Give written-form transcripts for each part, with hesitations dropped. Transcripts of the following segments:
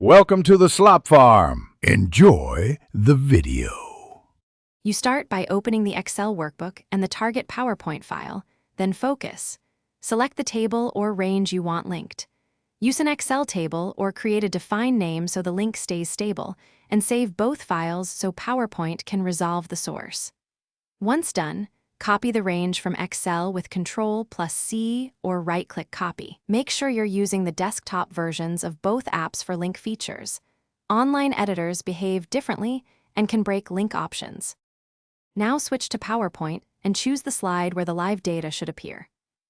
Welcome to the Slop Farm. Enjoy the video. You start by opening the Excel workbook and the target PowerPoint file, then focus. Select the table or range you want linked. Use an Excel table or create a defined name so the link stays stable, and save both files so PowerPoint can resolve the source. Once done, copy the range from Excel with Ctrl+C or right-click copy. Make sure you're using the desktop versions of both apps for link features. Online editors behave differently and can break link options. Now switch to PowerPoint and choose the slide where the live data should appear.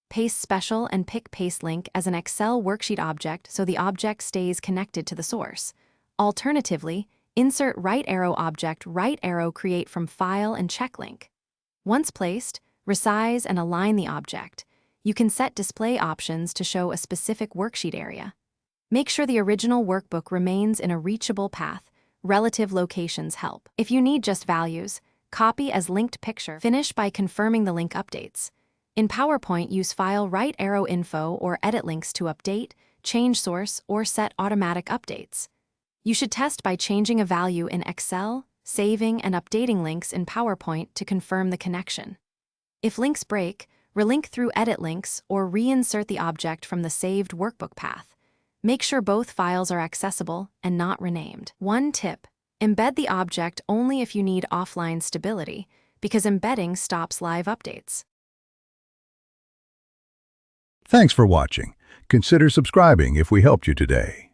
Paste Special and pick Paste Link as an Excel worksheet object so the object stays connected to the source. Alternatively, insert right arrow object right arrow create from File and check link. Once placed, resize and align the object. You can set display options to show a specific worksheet area. Make sure the original workbook remains in a reachable path. Relative locations help. If you need just values, copy as linked picture. Finish by confirming the link updates. In PowerPoint, use File right arrow info or edit links to update, change source, or set automatic updates. You should test by changing a value in Excel, saving and updating links in PowerPoint to confirm the connection. If links break, relink through edit links or reinsert the object from the saved workbook path. Make sure both files are accessible and not renamed. One tip: embed the object only if you need offline stability, because embedding stops live updates. Thanks for watching. Consider subscribing if we helped you today.